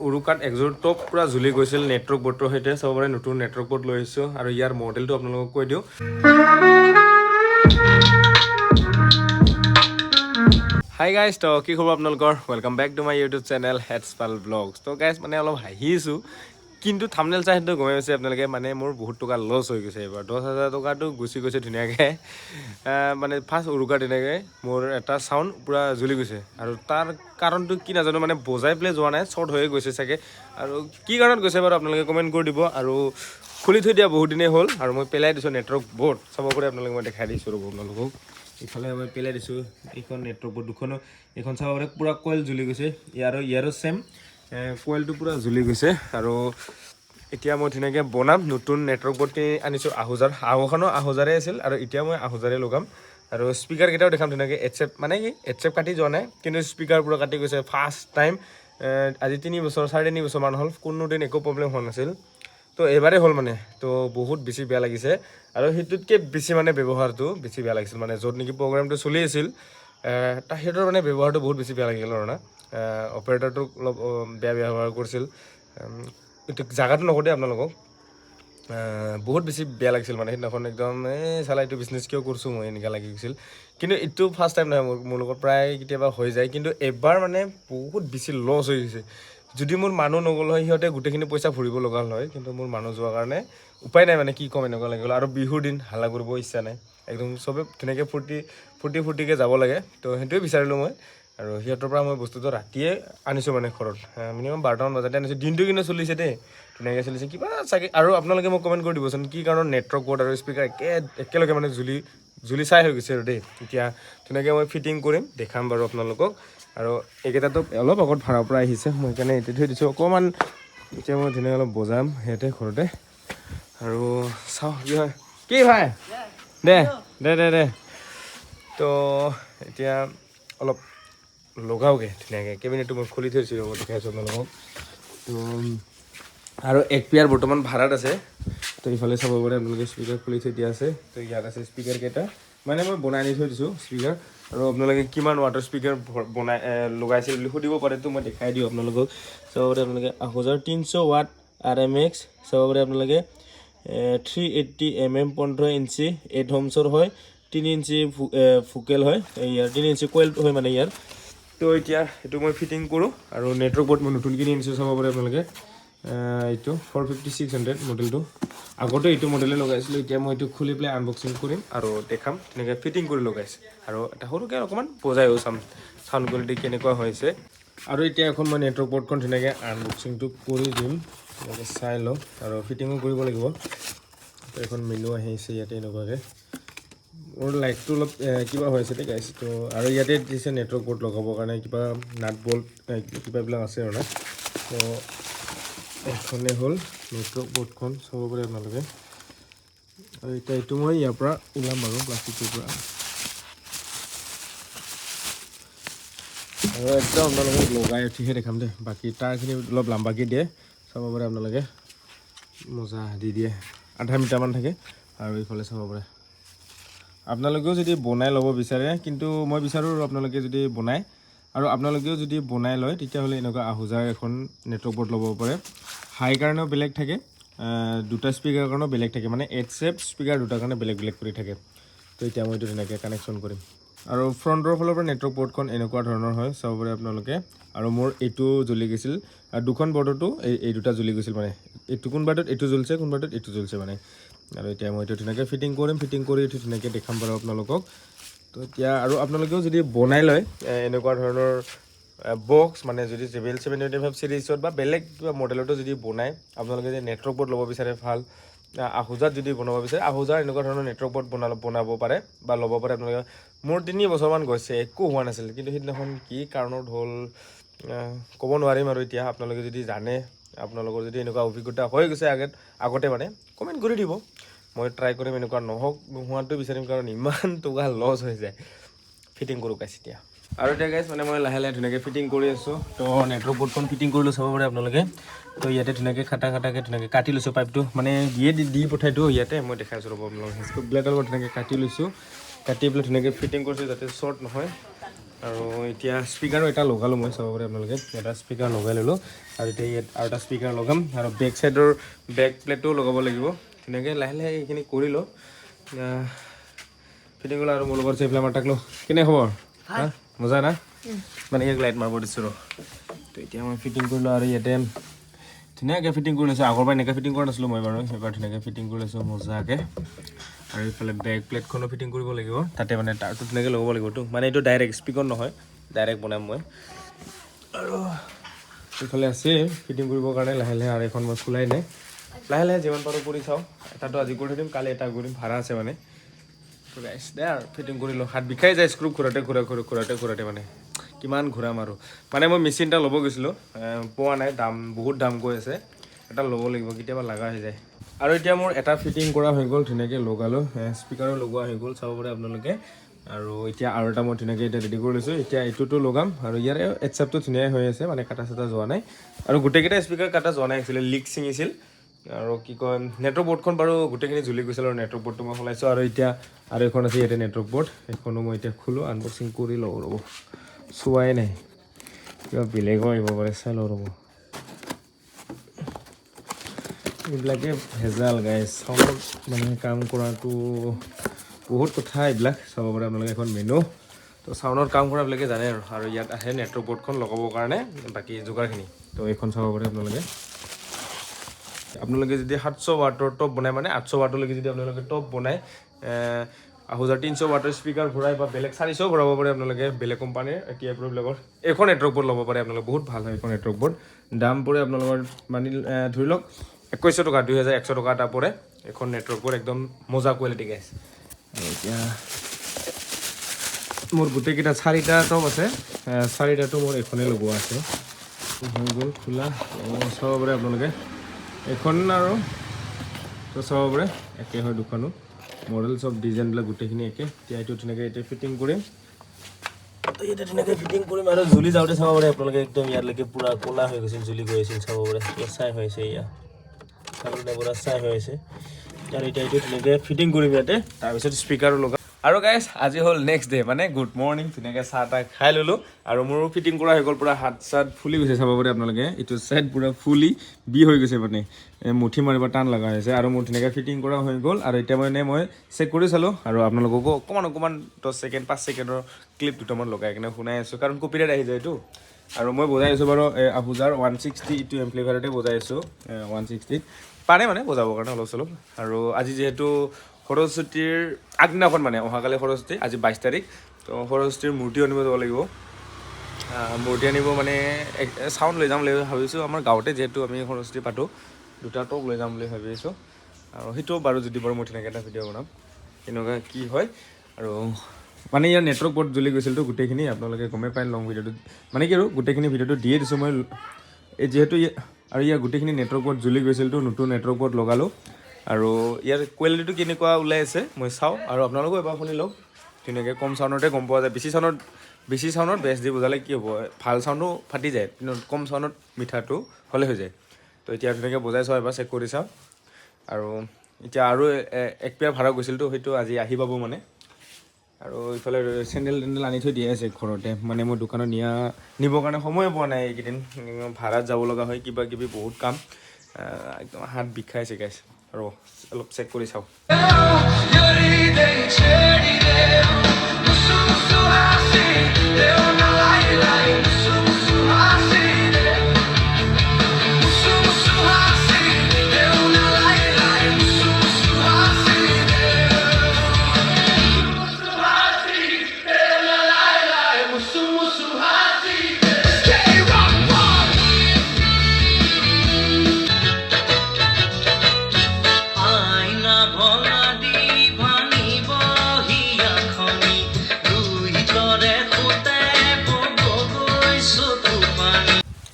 উৰুকাত একযোৰ top পুৰা জ্বলি গৈছিল নেটৱৰ্ক বৰ্ডৰ সৈতে চাব পাৰে নতুন নেটৱৰ্ক বৰ্ড লৈ আহিছোঁ আৰু ইয়াৰ মডেলটো আপোনালোকক কৈ দিওঁ হাই গাইজ তো কি খবৰ আপোনালোকৰ welcome back to my YouTube channel Hpall blogs তো গাইজ মানে অলপ হাঁহিছোঁ কিন্তু থাম্বনেল চাই সেইটো গমে পাইছে আপোনালোকে মানে মোৰ বহুত টকা লছ হৈ গৈছে এইবাৰ 10,000 টকাটো গুচি গৈছে ধুনীয়াকৈ মানে ফাৰ্ষ্ট উৰুকাৰ তেনেকৈ মোৰ এটা চাউণ্ড পূৰা জ্বলি গৈছে আৰু তাৰ কাৰণটো কি নাজানো মানে বজাই পেলাই যোৱা নাই শ্বৰ্ট হৈয়ে গৈছে চাগে আৰু কি কাৰণত গৈছে বাৰু আপোনালোকে কমেণ্ট কৰি দিব আৰু খুলি থৈ দিয়া বহুত দিনেই হ'ল আৰু মই পেলাই দিছোঁ নেটৱৰ্ক বৰ্ড চাব পাৰে আপোনালোকে মই দেখাই দিছোঁ ৰ'ব আপোনালোকক ইফালে মই পেলাই দিছোঁ এইখন নেটৱৰ্ক বৰ্ড দুখনো এইখন চাব পাৰে পূৰা কইল জ্বলি গৈছে ইয়াৰো ছেম কইলটো পূৰা জ্বলি গৈছে আৰু এতিয়া মই ধুনীয়াকৈ বনাম নতুন নেটৱৰ্ক বৰ্ড আনিছোঁ আহোজানো আহোজাৰে আছিল আৰু এতিয়া মই আহোজাৰে লগাম আৰু স্পীকাৰকেইটাও দেখাম ধুনীয়াকৈ এডচেপ মানে কি এডচেপ কাটি যোৱা নাই কিন্তু স্পীকাৰ পূৰা কাটি গৈছে ফাৰ্ষ্ট টাইম আজি 3 বছৰ 3.5 বছৰমান হ'ল কোনোদিন একো প্ৰব্লেম হোৱা নাছিল তো এবাৰেই হ'ল মানে তো বহুত বেছি বেয়া লাগিছে আৰু সেইটোতকৈ বেছি মানে ব্যৱহাৰটো বেছি বেয়া লাগিছিল মানে য'ত নেকি প্ৰগ্ৰামটো চলি আছিল সিহঁতৰ মানে ব্যৱহাৰটো বহুত বেছি বেয়া লাগিল আৰু না অপাৰেটৰটোক অলপ বেয়া ব্যৱহাৰ কৰিছিল এইটো জাগাটো নকওঁ আপোনালোকক বহুত বেছি বেয়া লাগিছিল মানে সেইদিনাখন একদম চালা এইটো বিজনেছ কিয় কৰিছোঁ মই এনেকুৱা লাগি গৈছিল কিন্তু এইটো ফাৰ্ষ্ট টাইম নহয় মোৰ লগত প্ৰায় কেতিয়াবা হৈ যায় কিন্তু এবাৰ মানে বহুত বেছি লছ হৈ গৈছে যদি মোৰ মানুহ নগ'ল হয় সিহঁতে গোটেইখিনি পইচা ভৰিব লগা হ'ল হয় কিন্তু মোৰ মানুহ যোৱাৰ কাৰণে উপায় নাই মানে কি ক'ম এনেকুৱা লাগি গ'ল আৰু বিহুৰ দিন হাল্লা কৰিব ইচ্ছা নাই একদম চবে ধুনীয়াকৈ ফূৰ্তিকৈ যাব লাগে তো সেইটোৱে বিচাৰিলোঁ মই আৰু সিহঁতৰ পৰা মই বস্তুটো ৰাতিয়ে আনিছোঁ মানে ঘৰত মিনিমাম 12টামান বজাতে আনিছোঁ দিনটো কিন্তু চলিছে দেই ধুনীয়াকৈ চলিছে কিবা চাগে আৰু আপোনালোকে মোক কমেণ্ট কৰি দিবচোন কি কাৰণত নেটৱৰ্ক বৰ্ড আৰু স্পীকাৰ একেলগে মানে জ্বলি চাই হৈ গৈছে আৰু দেই এতিয়া ধুনীয়াকৈ মই ফিটিং কৰিম দেখাম বাৰু আপোনালোকক আৰু এইকেইটাতো অলপ আগত ভাড়াৰ পৰা আহিছে মই সেইকাৰণে এতিয়া থৈ দিছোঁ অকণমান এতিয়া মই ধুনীয়াকৈ অলপ বজাম সিহঁতে ঘৰতে আৰু চাওঁ কি হয় কি ভাই দে তো এতিয়া অলপ লগাওগৈ ধুনীয়াকৈ কেবিনেটটো মই খুলি থৈছোঁ ৰ'ব দেখাইছোঁ আপোনালোকক তো আৰু এক পেয়াৰ বৰ্তমান ভাড়াত আছে তো ইফালে চাব পাৰে আপোনালোকে স্পীকাৰ খুলি থৈ দিয়া আছে তো ইয়াত আছে স্পীকাৰকেইটা মানে মই বনাই আনি থৈ দিছোঁ স্পীকাৰ আৰু আপোনালোকে কিমান ৱাটাৰ স্পীকাৰ লগাইছে বুলি সুধিব পাৰে তো মই দেখাই দিওঁ আপোনালোকক চাব পাৰে আপোনালোকে 1300 ৱাট RMX চাব পাৰে আপোনালোকে 380 mm 15 ইঞ্চি 8 হোমছৰ হয় 3 ইঞ্চি ফুকেল হয় ইয়াৰ 3 ইঞ্চি কইল হয় মানে ইয়াৰ তো এতিয়া এইটো মই ফিটিং কৰোঁ আৰু নেটৱৰ্ক বৰ্ড মই নতুন কিনি আনিছোঁ চাব পাৰে আপোনালোকে এইটো 45600 মডেলটো আগতে এইটো মডেলে লগাইছিলোঁ এতিয়া মই এইটো খুলি পেলাই আনবক্সিং কৰিম আৰু দেখাম তেনেকৈ ফিটিং কৰি লগাইছে আৰু এটা সৰুকৈ অকণমান বজাইও চাম চাউণ্ড কোৱালিটি কেনেকুৱা হৈছে আৰু এতিয়া এখন মই নেটৱৰ্ক বৰ্ডখন ধুনীয়াকৈ আনবক্সিংটো কৰি দিম চাই লওঁ আৰু ফিটিঙো কৰিব লাগিব তো এখন মেনু আহিছে ইয়াতে এনেকুৱাকৈ মোৰ লাইটটো অলপ কিবা হৈছে দেই গাইছ তো আৰু ইয়াতে দিছে নেটৱৰ্ক বৰ্ড লগাবৰ কাৰণে কিবা নাট বল্ট কিবাবিলাক আছে আৰু না তো এখনে হ'ল নেটৱৰ্ক বৰ্ডখন চাব পাৰে আপোনালোকে আৰু এতিয়া এইটো মই ইয়াৰ পৰা ওলাম বাৰু প্লাষ্টিকটোৰ পৰা আৰু একদম আপোনালোকে লগাই উঠিহে দেখাম দেই বাকী তাৰখিনি অলপ লাম্বাকৈ দিয়ে চাব পাৰে আপোনালোকে মজা দি দিয়ে 0.5 মিটাৰমান থাকে আৰু এইফালে চাব পাৰে আপোনালোকেও যদি বনাই ল'ব বিচাৰে কিন্তু মই বিচাৰোঁ আপোনালোকে যদি বনায় আৰু আপোনালোকেও যদি বনাই লয় তেতিয়াহ'লে এনেকুৱা আহোজাৰ এখন নেটৱৰ্ক বৰ্ড ল'ব পাৰে হাই কাৰণেও বেলেগ থাকে দুটা স্পীকাৰ কাৰণেও বেলেগ থাকে মানে এডচেপ স্পীকাৰ দুটাৰ কাৰণে বেলেগ কৰি থাকে তো এতিয়া মই এইটো ধুনীয়াকৈ কানেকশ্যন কৰিম আৰু ফ্ৰণ্টৰ ফালৰ পৰা নেটৱৰ্ক বৰ্ডখন এনেকুৱা ধৰণৰ হয় চাব পাৰে আপোনালোকে আৰু মোৰ এইটো জ্বলি গৈছিল আৰু দুখন বৰ্ডতো এই দুটা জ্বলি গৈছিল মানে এইটো কোনোবাটোত এইটো জ্বলিছে কোনোবাটোত এইটো জ্বলিছে মানে আৰু এতিয়া মই এইটো ধুনীয়াকৈ ফিটিং কৰি এইটো ধুনীয়াকৈ দেখাম বাৰু আপোনালোকক তো এতিয়া আৰু আপোনালোকেও যদি বনাই লয় এনেকুৱা ধৰণৰ বক্স মানে যদি JBL 725 চিৰিজত বা বেলেগ কিবা মডেলতো যদি বনায় আপোনালোকে যদি নেটৱৰ্ক বৰ্ড ল'ব বিচাৰে ভাল আহোজাত যদি বনাব বিচাৰে আহোজাৰ এনেকুৱা ধৰণৰ নেটৱৰ্ক বৰ্ড বনাব পাৰে বা ল'ব পাৰে আপোনালোকে মোৰ 3 বছৰমান গৈছে একো হোৱা নাছিল কিন্তু সেইদিনাখন কি কাৰণত হ'ল ক'ব নোৱাৰিম আৰু এতিয়া আপোনালোকে যদি জানে আপোনালোকৰ যদি এনেকুৱা অভিজ্ঞতা হৈ গৈছে আগতে মানে কমেণ্ট কৰি দিব মই ট্ৰাই কৰিম এনেকুৱা নোহোৱাটো বিচাৰিম কাৰণ ইমান টকা লছ হৈ যায় ফিটিং কৰোঁ গাইছ এতিয়া আৰু এতিয়া গাইছ মানে মই লাহে ধুনীয়াকৈ ফিটিং কৰি আছোঁ তো নেটৱৰ্ক বৰ্ডখন ফিটিং কৰিলোঁ চাব পাৰে আপোনালোকে তো ইয়াতে ধুনীয়াকৈ খাটাকৈ ধুনীয়াকৈ কাটি লৈছোঁ পাইপটো মানে দি পঠাইটো ইয়াতে মই দেখাইছোঁ ৰ'ব আপোনালোকে ব্লেডৰ ধুনীয়াকৈ কাটি লৈছোঁ কাটি পেলাই ধুনীয়াকৈ ফিটিং কৰিছোঁ যাতে শ্বৰ্ট নহয় আৰু এতিয়া স্পীকাৰো এটা লগালোঁ মই, চাব পাৰে আপোনালোকে এটা স্পীকাৰ লগাই ল'লোঁ আৰু এতিয়া ইয়াত আৰু এটা স্পীকাৰ লগাম আৰু বেক চাইডৰ বেক প্লেটো লগাব লাগিব। তেনেকৈ লাহে লাহে এইখিনি কৰি লওঁ। ফিটিং কৰিলোঁ আৰু মোৰ লগত যে এইফালে আমাৰ তাক লওঁ। কেনে খবৰ? হা মজা না? মানে ইয়াক লাইট মাৰিব দিছোঁ ৰ। তো এতিয়া মই ফিটিং কৰিলোঁ আৰু ইয়াতে ধুনীয়াকৈ ফিটিং কৰি লৈছোঁ। আগৰবাৰ এনেকৈ ফিটিং কৰা নাছিলোঁ মই বাৰু, সেইবাৰ ধুনীয়াকৈ ফিটিং কৰি লৈছোঁ মজাকৈ। আৰু এইফালে বেক প্লেটখনো ফিটিং কৰিব লাগিব, তাতে মানে তাৰটো ধুনীয়াকৈ লগাব লাগিবতো, মানে এইটো ডাইৰেক্ট স্পীকাৰ নহয়, ডাইৰেক্ট বনাম মই। আৰু এইফালে আছে ফিটিং কৰিবৰ কাৰণে লাহে লাহে, আৰু এখন মই খোলাই নাই, লাহে লাহে যিমান পাৰোঁ কৰি চাওঁ। এটাতো আজি কৰি দিম, কালি এটা কৰিম, ভাড়া আছে মানে। দে আৰু ফিটিং কৰিলোঁ, হাত বিষাই যায় স্ক্ৰু ঘূৰাতে মানে কিমান ঘূৰাম আৰু। মানে মই মেচিন এটা ল'ব গৈছিলোঁ, পোৱা নাই, দাম বহুত দাম কৈ আছে, এটা ল'ব লাগিব, কেতিয়াবা লগা হৈ যায়। আৰু এতিয়া মোৰ এটা ফিটিং কৰা হৈ গ'ল, ধুনীয়াকৈ লগালোঁ, স্পীকাৰো লগোৱা হৈ গ'ল, চাব পাৰে আপোনালোকে। আৰু এতিয়া আৰু এটা মই ধুনীয়াকৈ এতিয়া ৰেডি কৰি লৈছোঁ, এতিয়া এইটোতো লগাম। আৰু ইয়াৰে এডচাপটো ধুনীয়াই হৈ আছে, মানে কাটা চাটা যোৱা নাই। আৰু গোটেইকেইটা স্পীকাৰ কাটা যোৱা নাই, একচুৱেলি লিক ছিঙিছিল। আৰু কি কয়, নেটৱৰ্ক বৰ্ডখন বাৰু গোটেইখিনি জ্বলি গৈছিল, আৰু নেটৱৰ্ক বৰ্ডটো মই সলাইছোঁ। আৰু এতিয়া আৰু এখন আছে ইয়াতে নেটৱৰ্ক বৰ্ড, সেইখনো মই এতিয়া খোলোঁ, আনবক্সিং কৰি লওঁ ৰ'ব, চোৱাই নাই, কিবা বেলেগো আহিব পাৰে, চাই লওঁ ৰ'ব। এইবিলাকে ভেজাল গাইজ, চাউণ্ডত মানে কাম কৰাটো বহুত কথা, এইবিলাক চাব পাৰে আপোনালোকে। এখন মেনু, তো চাউণ্ডত কাম কৰাবিলাকে জানে আৰু। আৰু ইয়াত আহে নেটৱৰ্ক বৰ্ডখন লগাবৰ কাৰণে বাকী যোগাৰখিনি, তো এইখন চাব পাৰে আপোনালোকে। আপোনালোকে যদি 700 ৱাটৰ টপ বনায়, মানে 800 ৱাটলৈকে যদি আপোনালোকে টপ বনায়, 1300 ৱাটৰ স্পীকাৰ ভৰাই বা বেলেগ 400 ভৰাব পাৰে আপোনালোকে, বেলেগ কোম্পানীৰ টি আই প্ৰ'বিলাকৰ। এইখন নেটৱৰ্ক বৰ্ড ল'ব পাৰে আপোনালোকে, বহুত ভাল হয় এইখন নেটৱৰ্ক বৰ্ড। দাম পৰে আপোনালোকৰ মানে ধৰি লওক 2100 টকা, 2100 টকা এটা পৰে এখন নেটৱৰ্ক বৰ্ড, একদম মজা কোৱালিটি গাইজ। এতিয়া মোৰ গোটেইকেইটা 4টা টপ আছে, 4টাটো মোৰ এইখনেই লগোৱা আছে। হৈ গ'ল খোলা, চাব পাৰে আপোনালোকে। এখন আৰু তো চাব পাৰে একে হয় দুখনো, মডেল চব ডিজাইনবিলাক গোটেইখিনি একে। এতিয়া এইটো ধুনীয়াকৈ এতিয়া ফিটিং কৰিম, তো ইয়াতে ধুনীয়াকৈ ফিটিং কৰিম। আৰু জ্বলি যাওঁতে চাব পাৰে আপোনালোকে, একদম ইয়ালৈকে পূৰা ক'লা হৈ গৈছিল, জ্বলি গৈ আছিল, চাব পাৰে কিবা চাই হৈ আছে, এয়া চালতে পূৰা চাই হৈ আছে। আৰু এতিয়া এইটো ধুনীয়াকৈ ফিটিং কৰিম ইয়াতে, তাৰপিছত স্পীকাৰো লগাম। আৰু গাইজ আজি হ'ল নেক্সট ডে, মানে গুড মৰ্ণিং। ধুনীয়াকৈ চাহ তাহ খাই ল'লোঁ, আৰু মোৰো ফিটিং কৰা হৈ গ'ল, পূৰা হাত চাত ফুলি গৈছে, চাব পাৰে আপোনালোকে। এইটো চাইড পূৰা ফুলি হৈ গৈছে, মানে মুঠি মাৰিব টান লগা হৈছে। আৰু মোৰ ধুনীয়াকৈ ফিটিং কৰা হৈ গ'ল। আৰু এতিয়া মানে মই চেক কৰি চালোঁ, আৰু আপোনালোককো অকণমান 10 ছেকেণ্ড 5 ছেকেণ্ডৰ ক্লিপ দুটামান লগাই কিনে শুনাই আছোঁ, কাৰণ কপিৰাইট আহি যায়তো। আৰু মই বজাই আছোঁ বাৰু আহুজাৰ 160 এইটো এম্প্লিফায়াৰতে বজাই আছোঁ, 160 পাৰে মানে বজাবৰ কাৰণে অলপ চলপ। আৰু আজি যিহেতু সৰস্বতীৰ আগদিনাখন, মানে অহাকালি সৰস্বতী, আজি 22 তাৰিখ, তো সৰস্বতীৰ মূৰ্তি আনিব যাব লাগিব। মূৰ্তি আনিব মানে চাউণ্ড লৈ যাম বুলি ভাবিছোঁ, আমাৰ গাঁৱতে যিহেতু আমি সৰস্বতী পাতোঁ, 2টা টক লৈ যাম বুলি ভাবি আছোঁ। আৰু সেইটো বাৰু যদি বাৰু মই ধুনীয়াকৈ এটা ভিডিঅ' বনাম, কেনেকুৱা কি হয়। আৰু মানে ইয়াৰ নেটৱৰ্ক বৰ্ড জ্বলি গৈছিলতো গোটেইখিনি, আপোনালোকে গমেই পাই লং ভিডিঅ'টো, মানে কি আৰু গোটেইখিনি ভিডিঅ'টো দিয়ে দিছোঁ মই, এই যিহেতু আৰু ইয়াৰ গোটেইখিনি নেটৱৰ্ক বৰ্ড জ্বলি গৈছিলতো, নতুন নেটৱৰ্ক বৰ্ড লগালোঁ। আৰু ইয়াৰ কোৱালিটিটো কেনেকুৱা ওলাই আছে মই চাওঁ, আৰু আপোনালোকেও এবাৰ শুনি লওক। ধুনীয়াকৈ কম চাউণ্ডতে গম পোৱা যায়, বেছি চাউণ্ডত বেছ দি বজালে কি হ'ব, ভাল চাউণ্ডো ফাটি যায়, কিন্তু কম চাউণ্ডত মিঠাটো হ'লে হৈ যায়। তো এতিয়া ধুনীয়াকৈ বজাই চাওঁ, এবাৰ চেক কৰি চাওঁ। আৰু এতিয়া আৰু এক পেয়াৰ ভাড়া গৈছিলতো, সেইটো আজি আহি পাব মানে। আৰু এইফালে চেণ্ডেল টেণ্ডেল আনি থৈ দিয়া আছে ঘৰতে, মানে মই দোকানত নিবৰ কাৰণে সময়ে পোৱা নাই এইকেইদিন, ভাড়াত যাব লগা হয়, কিবা কিবি বহুত কাম, একদম হাত বিষাইছে গাইছ। আৰু অলপ চেক কৰি চাওঁ।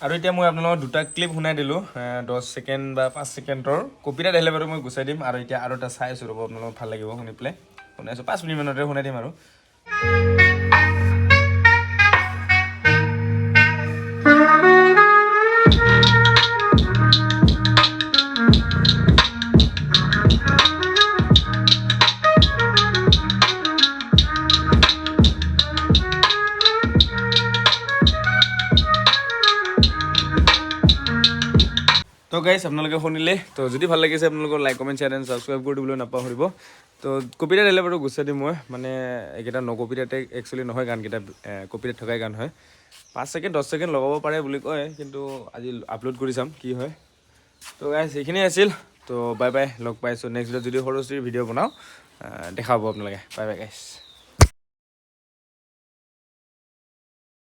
আৰু এতিয়া মই আপোনালোকক 2টা ক্লিপ শুনাই দিলোঁ, 10 ছেকেণ্ড বা 5 ছেকেণ্ডৰ। কপিৰাইট আহিলে বাৰু মই গুচাই দিম। আৰু এতিয়া আৰু এটা চাই আছোঁ ৰ'ব, আপোনালোকক ভাল লাগিব শুনি পেলাই। শুনাই আছোঁ, 5 মিনিটতে শুনাই দিম আৰু। তো গাইজ আপোনালোকে শুনিলে তো যদি ভাল লাগিছে আপোনালোকৰ like comment share and subscribe কৰি দিবলৈ নাপাহৰিব তো কপিৰাইট আহিলে বাৰু গুচাই দিম মই মানে এইকেইটা নকপিৰাইটে একচুৱেলি নহয় গানকেইটা কপিৰাইট থকাই গান হয় 5 ছেকেণ্ড 10 ছেকেণ্ড লগাব পাৰে বুলি কয় কিন্তু আজি আপলোড কৰি চাম কি হয় তো গাইজ এইখিনি আছিল তো বাই বাই লগ পাইছোঁ নেক্সট ভিডিঅ'ত যদি সৰস্বতীৰ ভিডিঅ' বনাওঁ দেখাব আপোনালোকে বাই বাই গাইজ